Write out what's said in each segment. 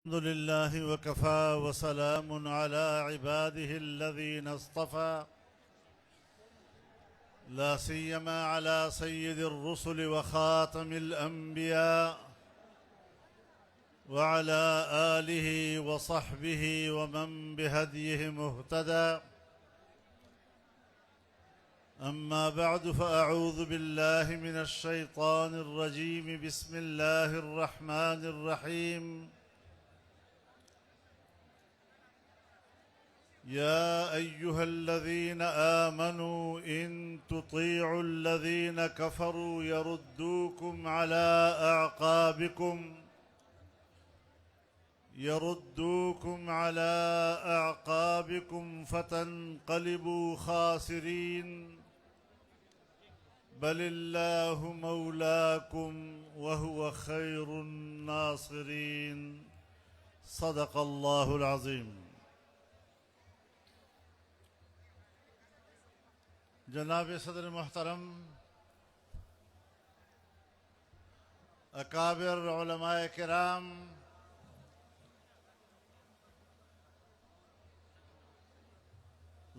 الحمد لله وكفى وسلام على عباده الذين اصطفى لا سيما على سيد الرسل وخاتم الأنبياء وعلى آله وصحبه ومن بهديه مهتدى. أما بعد فأعوذ بالله من الشيطان الرجيم. بسم الله الرحمن الرحيم. يا أيها الذين آمنوا إن تطيعوا الذين كفروا يردوكم على أعقابكم فتنقلبوا خاسرين بل الله مولاكم وهو خير الناصرين. صدق الله العظيم. جناب صدر محترم، اکابر علماء کرام،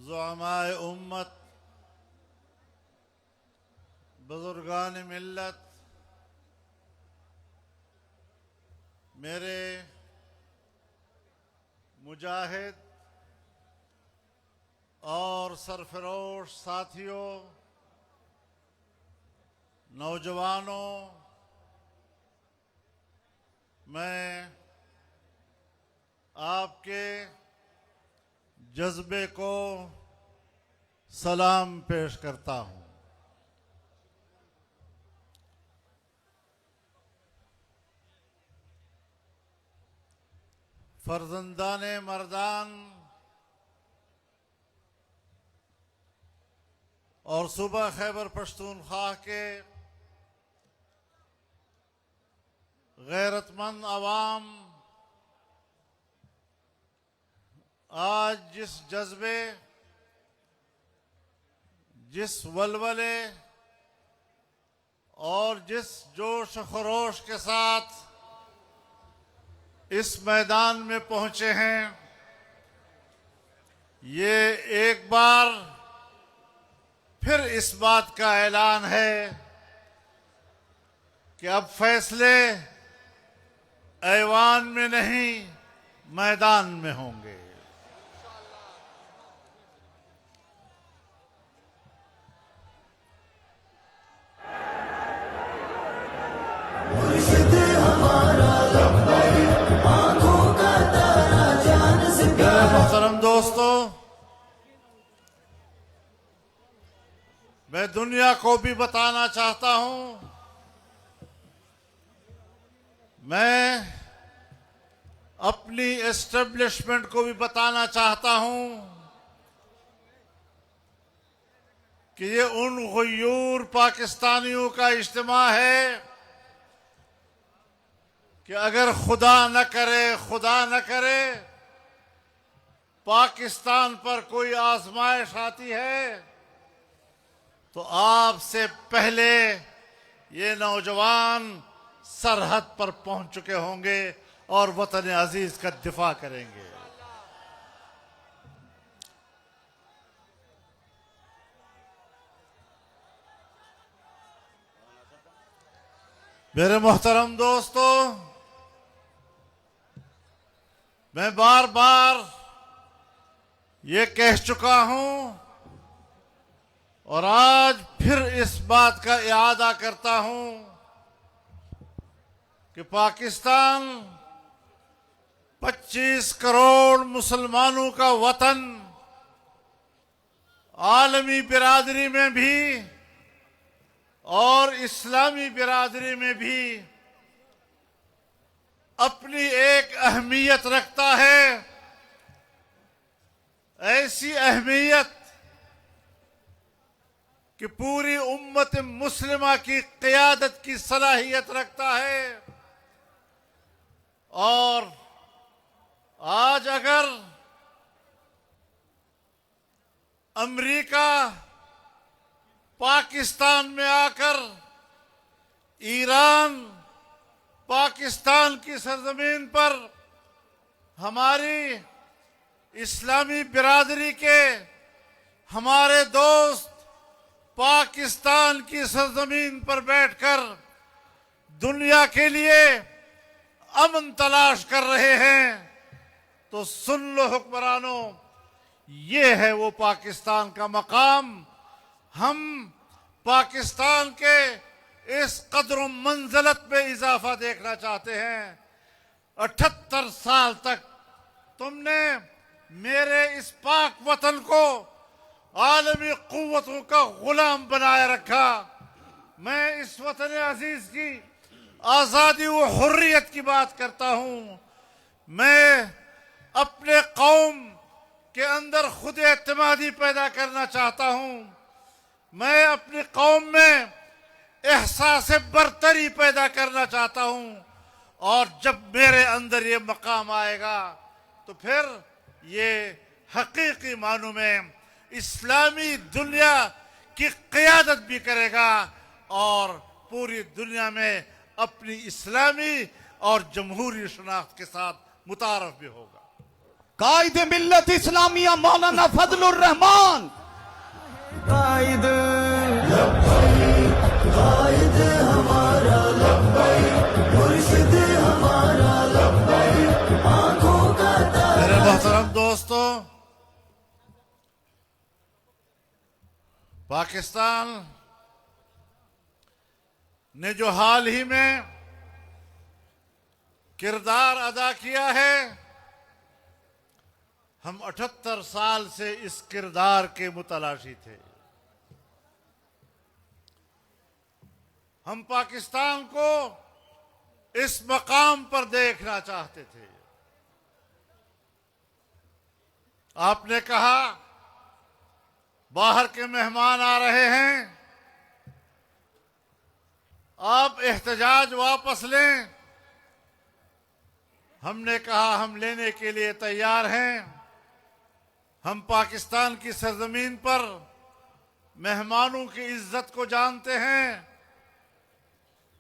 زعماء امت، بزرگان ملت، میرے مجاہد اور سرفروش ساتھیوں، نوجوانوں، میں آپ کے جذبے کو سلام پیش کرتا ہوں. فرزندان مردان اور صوبہ خیبر پختونخوا کے غیرت مند عوام آج جس جذبے، جس ولولے اور جس جوش و خروش کے ساتھ اس میدان میں پہنچے ہیں، یہ ایک بار پھر اس بات کا اعلان ہے کہ اب فیصلے ایوان میں نہیں، میدان میں ہوں گے. محترم دوستو، میں دنیا کو بھی بتانا چاہتا ہوں، میں اپنی اسٹیبلشمنٹ کو بھی بتانا چاہتا ہوں کہ یہ ان غیور پاکستانیوں کا اجتماع ہے کہ اگر خدا نہ کرے پاکستان پر کوئی آزمائش آتی ہے تو آپ سے پہلے یہ نوجوان سرحد پر پہنچ چکے ہوں گے اور وطن عزیز کا دفاع کریں گے. میرے محترم دوستو، میں بار بار یہ کہہ چکا ہوں اور آج پھر اس بات کا اعادہ کرتا ہوں کہ پاکستان 25 کروڑ مسلمانوں کا وطن، عالمی برادری میں بھی اور اسلامی برادری میں بھی اپنی ایک اہمیت رکھتا ہے. ایسی اہمیت کہ پوری امت مسلمہ کی قیادت کی صلاحیت رکھتا ہے. اور آج اگر امریکہ پاکستان میں آ کر، ایران پاکستان کی سرزمین پر ہماری اسلامی برادری کے ہمارے دوست پاکستان کی سرزمین پر بیٹھ کر دنیا کے لیے امن تلاش کر رہے ہیں تو سن لو حکمرانوں، یہ ہے وہ پاکستان کا مقام۔ ہم پاکستان کے اس قدر و منزلت میں اضافہ دیکھنا چاہتے ہیں۔ 78 سال تک تم نے میرے اس پاک وطن کو عالمی قوتوں کا غلام بنائے رکھا۔ میں اس وطن عزیز کی آزادی و حریت کی بات کرتا ہوں۔ میں اپنے قوم کے اندر خود اعتمادی پیدا کرنا چاہتا ہوں۔ میں اپنی قوم میں احساس برتری پیدا کرنا چاہتا ہوں، اور جب میرے اندر یہ مقام آئے گا تو پھر یہ حقیقی معنوں میں اسلامی دنیا کی قیادت بھی کرے گا اور پوری دنیا میں اپنی اسلامی اور جمہوری شناخت کے ساتھ متعارف بھی ہوگا۔ قائد ملت اسلامیہ مولانا فضل الرحمان، قائد ہمارا لبیک، مرشد ہمارا لبیک، آنکھوں کا تارا۔ میرے محترم دوستو، پاکستان نے جو حال ہی میں کردار ادا کیا ہے، ہم 78 سال سے اس کردار کے متلاشی تھے۔ ہم پاکستان کو اس مقام پر دیکھنا چاہتے تھے۔ آپ نے کہا باہر کے مہمان آ رہے ہیں، آپ احتجاج واپس لیں۔ ہم نے کہا ہم لینے کے لیے تیار ہیں۔ ہم پاکستان کی سرزمین پر مہمانوں کی عزت کو جانتے ہیں۔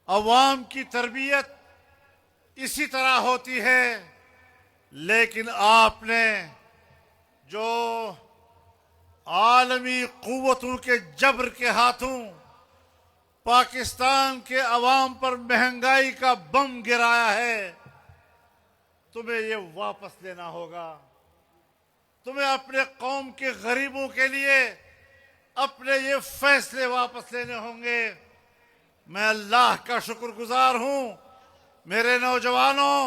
عوام کی تربیت اسی طرح ہوتی ہے، لیکن آپ نے جو عالمی قوتوں کے جبر کے ہاتھوں پاکستان کے عوام پر مہنگائی کا بم گرایا ہے، تمہیں یہ واپس لینا ہوگا۔ تمہیں اپنے قوم کے غریبوں کے لیے اپنے یہ فیصلے واپس لینے ہوں گے۔ میں اللہ کا شکر گزار ہوں میرے نوجوانوں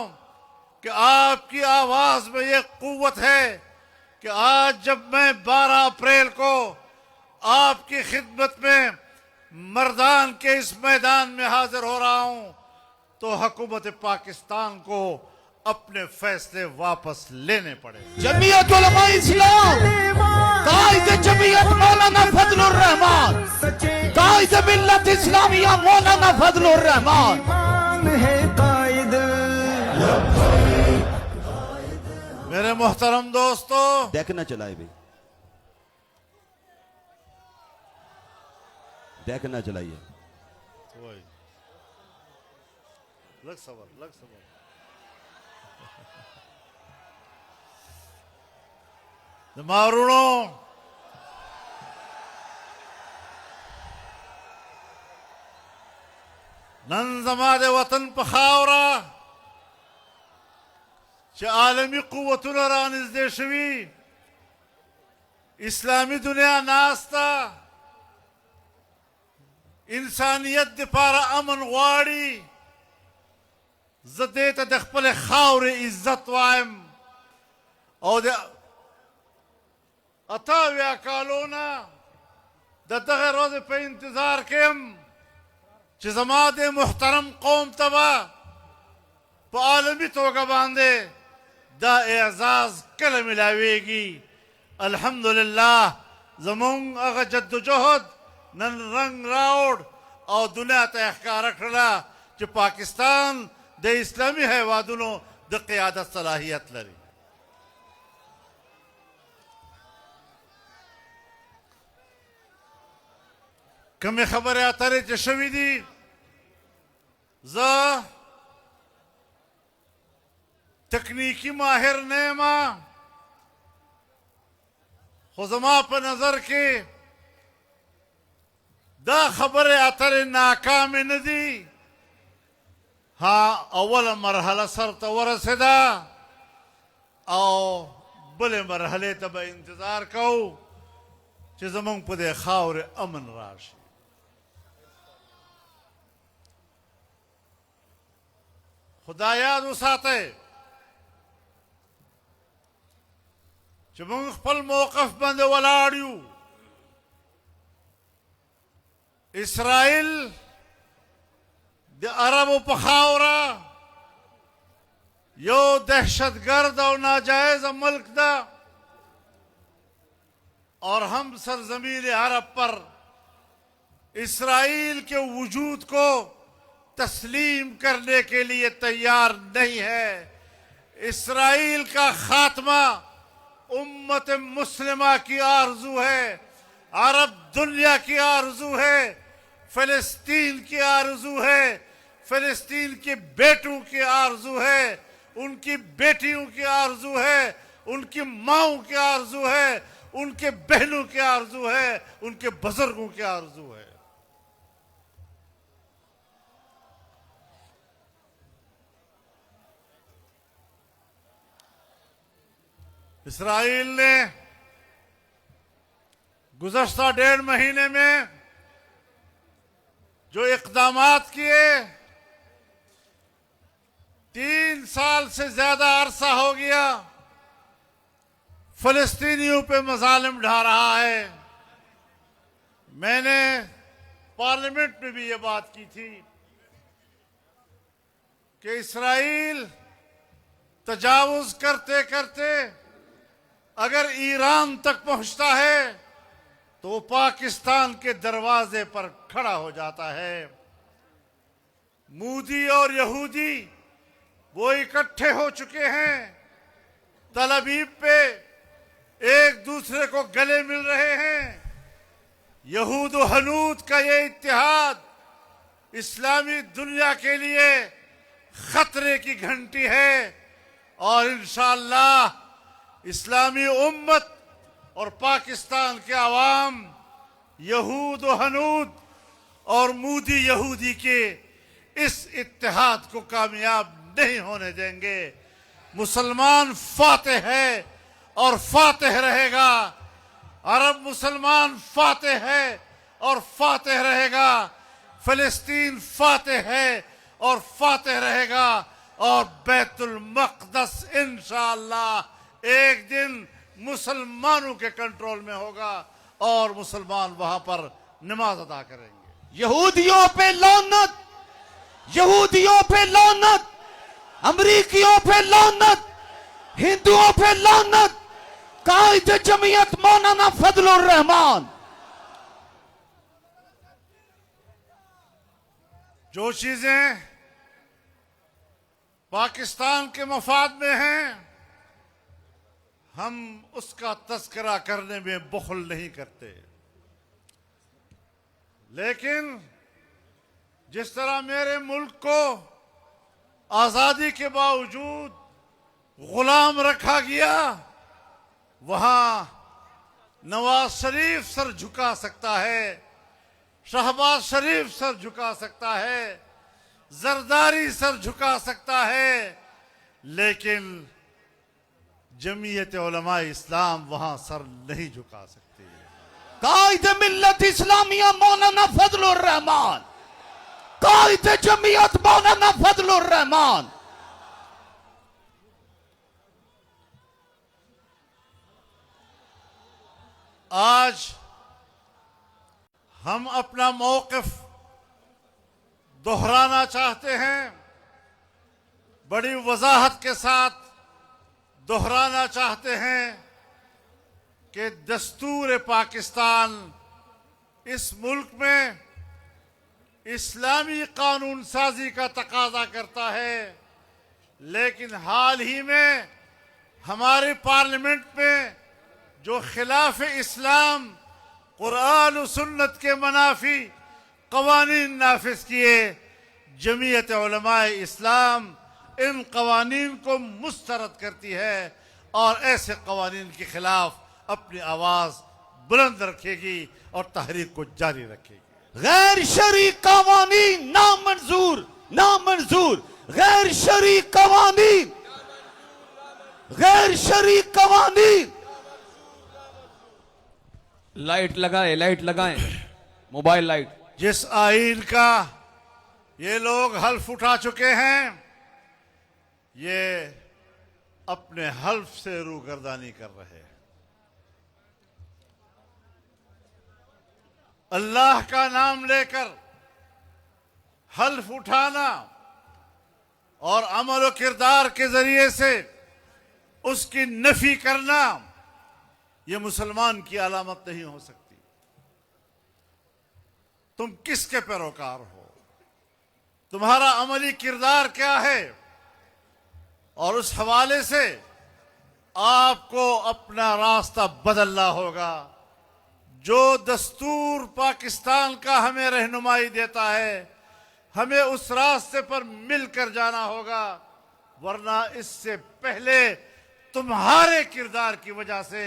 کہ آپ کی آواز میں یہ قوت ہے کہ آج جب میں 12 اپریل کو آپ کی خدمت میں مردان کے اس میدان میں حاضر ہو رہا ہوں تو حکومت پاکستان کو اپنے فیصلے واپس لینے پڑے۔ جمعیت علماء اسلام، قائد جمعیت مولانا فضل الرحمان، قائد ملت اسلامیہ مولانا فضل الرحمان۔ میرے محترم دوستو، ڈیک نہ چلائے بھی، ڈیک نہ چلائیے۔ لگ صبر، لگ صبر۔ مارونو، نن زما د وطن په خاوره چې عالمي قوتونه رانږدې شوي، اسلامي دنیا ناسته، انسانیت دپاره امن غواړي، زه دې ته د خپلې خاورې عزت وایم او د 88 کالو نه د دغه ورځې په انتظار کې یم چې زما د محترم قوم ته به په عالمي توګه باندې دا اعزاز کله ملاویږي۔ الحمدلله زمونږ هغه جدوجهد نن رنګ راوړ او دنیا ته ښکاره کړله چې پاکستان د اسلامي هیوادونو د قیادت صلاحیت لري۔ کمی خبرې اترې چې شوي دي، زه تکنیکی ماہر نیما خزما پر نظر کے دا خبر اتر ناکام ندی ہاں اول مرحلہ سر ورسدا او بل مرحلے تب انتظار کو چې زمونږ په دې خاورې امن راشي. خدا یاد وساتئ چې موږ خپل موقف باندې ولاړ یو. اسرائیل د عربو په خاوره یو دہشتگرد اور ناجائز ملک دا اور ہم سرزمین عرب پر اسرائیل کے وجود کو تسلیم کرنے کے لیے تیار نہیں ہے. اسرائیل کا خاتمہ امت مسلمہ کی آرزو ہے, عرب دنیا کی آرزو ہے, فلسطین کی آرزو ہے, فلسطین کے بیٹوں کی آرزو ہے, ان کی بیٹیوں کی آرزو ہے, ان کی ماؤں کی آرزو ہے, ان کے بہنوں کی آرزو ہے, ان کے بزرگوں کی آرزو ہے. اسرائیل نے گزشتہ 1.5 مہینے میں جو اقدامات کیے, 3 سال سے زیادہ عرصہ ہو گیا فلسطینیوں پہ مظالم ڈھا رہا ہے. میں نے پارلیمنٹ میں بھی یہ بات کی تھی کہ اسرائیل تجاوز کرتے کرتے اگر ایران تک پہنچتا ہے تو وہ پاکستان کے دروازے پر کھڑا ہو جاتا ہے. مودی اور یہودی وہ اکٹھے ہو چکے ہیں, تل ابیب پہ ایک دوسرے کو گلے مل رہے ہیں. یہود و ہنود کا یہ اتحاد اسلامی دنیا کے لیے خطرے کی گھنٹی ہے, اور انشاءاللہ اسلامی امت اور پاکستان کے عوام یہود و ہنود اور مودی یہودی کے اس اتحاد کو کامیاب نہیں ہونے دیں گے. مسلمان فاتح ہے اور فاتح رہے گا, عرب مسلمان فاتح ہے اور فاتح رہے گا, فلسطین فاتح ہے اور فاتح رہے گا, اور بیت المقدس انشاءاللہ ایک دن مسلمانوں کے کنٹرول میں ہوگا اور مسلمان وہاں پر نماز ادا کریں گے. یہودیوں پہ لعنت, یہودیوں پہ لعنت, امریکیوں پہ لعنت, ہندوؤں پہ لعنت. قائد جمعیت مولانا فضل الرحمان. جو چیزیں پاکستان کے مفاد میں ہیں ہم اس کا تذکرہ کرنے میں بخل نہیں کرتے, لیکن جس طرح میرے ملک کو آزادی کے باوجود غلام رکھا گیا, وہاں نواز شریف سر جھکا سکتا ہے, شہباز شریف سر جھکا سکتا ہے, زرداری سر جھکا سکتا ہے, لیکن جمعیت علماء اسلام وہاں سر نہیں جھکا سکتی. قائد ملت اسلامیہ مولانا فضل الرحمان, قائد جمعیت مولانا فضل الرحمان. آج ہم اپنا موقف دہرانا چاہتے ہیں, بڑی وضاحت کے ساتھ دہرانا چاہتے ہیں کہ دستور پاکستان اس ملک میں اسلامی قانون سازی کا تقاضا کرتا ہے, لیکن حال ہی میں ہمارے پارلیمنٹ میں جو خلاف اسلام قرآن و سنت کے منافی قوانین نافذ کیے, جمعیت علماء اسلام ان قوانین کو مسترد کرتی ہے اور ایسے قوانین کے خلاف اپنی آواز بلند رکھے گی اور تحریک کو جاری رکھے گی۔ غیر شرعی قوانین نامنظور، نامنظور، غیر شرعی قوانین، غیر شرعی قوانین۔ لائٹ لگائیں، لائٹ لگائیں، موبائل لائٹ۔ جس آئین کا یہ لوگ حلف اٹھا چکے ہیں، یہ اپنے حلف سے روگردانی کر رہے ہیں۔ اللہ کا نام لے کر حلف اٹھانا اور عمل و کردار کے ذریعے سے اس کی نفی کرنا، یہ مسلمان کی علامت نہیں ہو سکتی۔ تم کس کے پیروکار ہو؟ تمہارا عملی کردار کیا ہے؟ اور اس حوالے سے آپ کو اپنا راستہ بدلنا ہوگا۔ جو دستور پاکستان کا ہمیں رہنمائی دیتا ہے، ہمیں اس راستے پر مل کر جانا ہوگا، ورنہ اس سے پہلے تمہارے کردار کی وجہ سے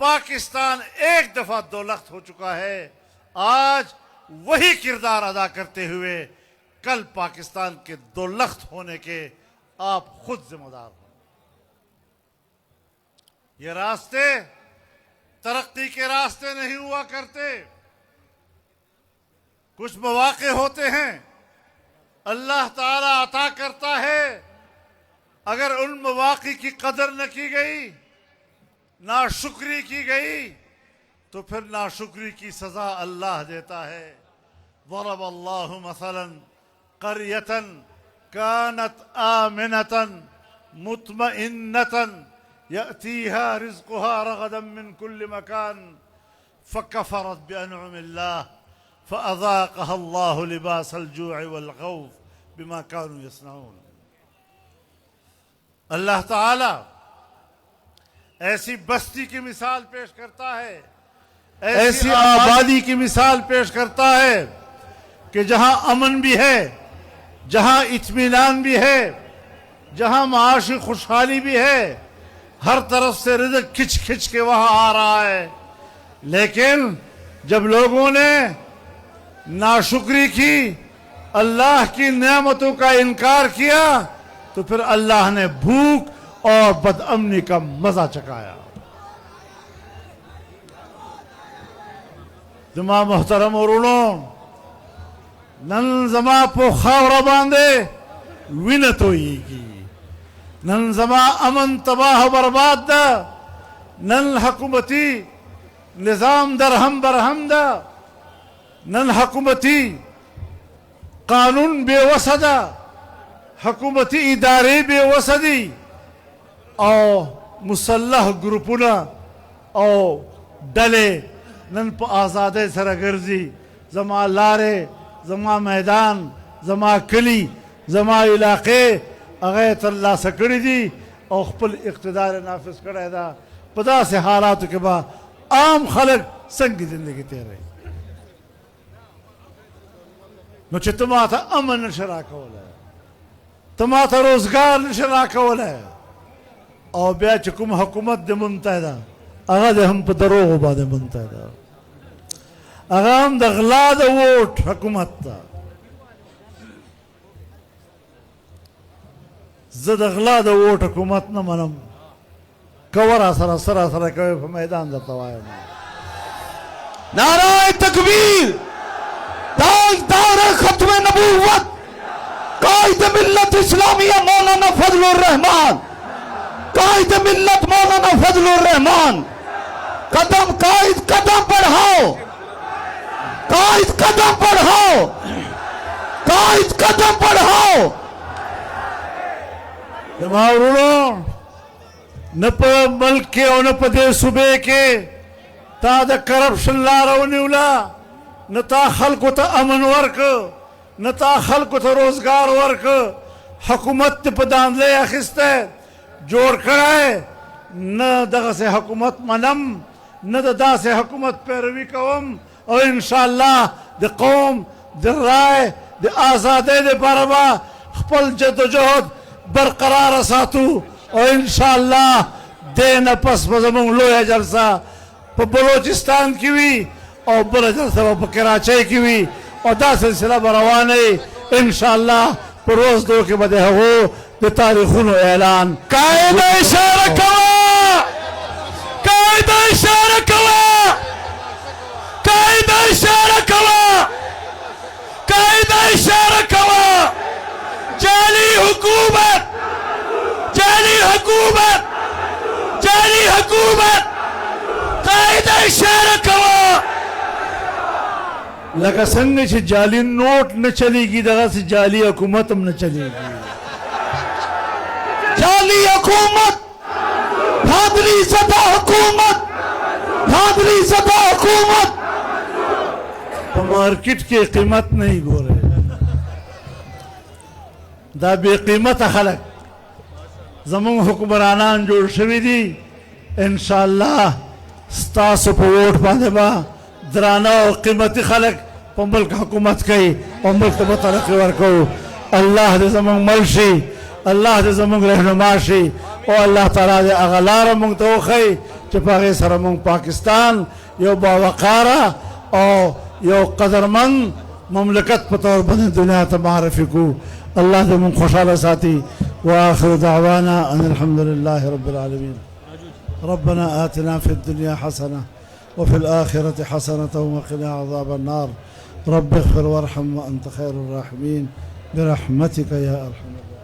پاکستان ایک دفعہ دولخت ہو چکا ہے۔ آج وہی کردار ادا کرتے ہوئے کل پاکستان کے دولخت ہونے کے آپ خود ذمہ دار ہوں۔ یہ راستے ترقی کے راستے نہیں ہوا کرتے۔ کچھ مواقع ہوتے ہیں اللہ تعالیٰ عطا کرتا ہے، اگر ان مواقع کی قدر نہ کی گئی، ناشکری کی گئی، تو پھر ناشکری کی سزا اللہ دیتا ہے۔ ضرب اللہ مثلا قریة كانت آمنة مطمئنة يأتيها رزقها رغدا من كل مكان فكفرت بأنعم الله فأذاقها الله لباس الجوع والخوف بما كانوا يصنعون۔ اللہ تعالی ایسی بستی کی مثال پیش کرتا ہے، ایسی آبادی کی مثال پیش کرتا ہے کہ جہاں امن بھی ہے، جہاں اطمینان بھی ہے، جہاں معاشی خوشحالی بھی ہے، ہر طرف سے رزق کھچ کھچ کے وہاں آ رہا ہے، لیکن جب لوگوں نے ناشکری کی، اللہ کی نعمتوں کا انکار کیا، تو پھر اللہ نے بھوک اور بدامنی کا مزہ چکھایا۔ زما محترم ورونو، نن زما پو خاورا باندے وینت ہوئی گی، نن زما امن تباہ برباد دا، نن حکومتی نظام درہم برہم دا، نن حکومتی قانون بے وسدا، حکومتی ادارے بے وسدی، او مسلح گروپنا او ڈلے نن پا آزادے سرگرزی، زما لارے، زما میدان، زما کلی، زما علاقے اغیت اللہ سکڑی دی اور خپل اقتدار نافذ کڑے دا۔ پدا سے حالاتو کے بعد عام خلق سنگی زندگی تیرے نو چھ تماتا امن نشرا کولا ہے، تماتا روزگار نشرا کولا ہے، اور بیا چکم حکومت دے منتحدہ اگا دے ہم پا دروغ با دے منتحدہ، اگا ہم دا غلا دا ووٹ حکومت تا، زد اغلا دا ووٹ حکومت نہ منم، کورا سرا سرا سرا کوئی پا میدان دا توائی نعرہ تکبیر، تاجدار ختم نبوت قائد ملت اسلامیہ مولانا فضل الرحمان، قائد ملت مولانا فضل الرحمان، قدم قائد قدم بڑھاؤ، قائد قدم بڑھاؤ، قائد قدم بڑھاؤ۔ جماعرونو، نپا ملک کے اور نپا دے صوبے کے تا دا کرپشن لارو نیولا، نتا خلقو تا امن ورک، نتا خلقو تا روزگار ورک، حکومت پا داندلے اخستے جوڑ کرائے، نہ دا سے حکومت منم، نہ دا سے حکومت پیروی کوم، اور انشاءاللہ دا قوم، دا رائے، دا آزادے دا پربا خپل جد و جہد برقرار ساتو اور انشاءاللہ دینا پس بزمون لویا جلسہ پا بلوچستان کیوی اور بلا جلسہ پا کراچے کیوی اور دا سلسلہ بروانے انشاءاللہ پر روز دو کے بدے ہو دے تاریخون و اعلان قائد اشارہ کوا قائد اشارہ کوا قائد اشارہ کوا قائد اشارہ کوا جعلی حکومت جعلی حکومت جعلی حکومت قائد اشارہ کوا لکہ سنگے چھے جعلی نوٹ نہ چلی گی دغا سے جعلی حکومت ہم نہ چلی گی جعلی حکومت بھادری زدہ حکومت بھادری زدہ حکومت مارکٹ کی قیمت نہیں گو رہے دا بے قیمت خلق زمان حکمرانان جوڑ شوی دی انشاءاللہ ستاسو پا ووٹ پاندے با درانا و قیمتی خلق پا ملک حکومت کئی پا ملک تبا ترقی ورکو اللہ دے زمان ملشی اللہ دے زمان رہنماشی او اللہ تعالیٰ دے اغلار مونگ تو خی چپاگی سر مونگ پاکستان یو باوقارا او یو قدرمند مملکت پتور بنے دنیا تمعرفی کو اللہ دے من خوشحال ساتھی وآخر دعوانا ان الحمدللہ رب العالمین ربنا آتنا في الدنيا حسنة وفي الآخرة حسنة وقنا عذاب النار رب اغفر وارحم وأنت خير الراحمين برحمتك يا أرحم الراحمين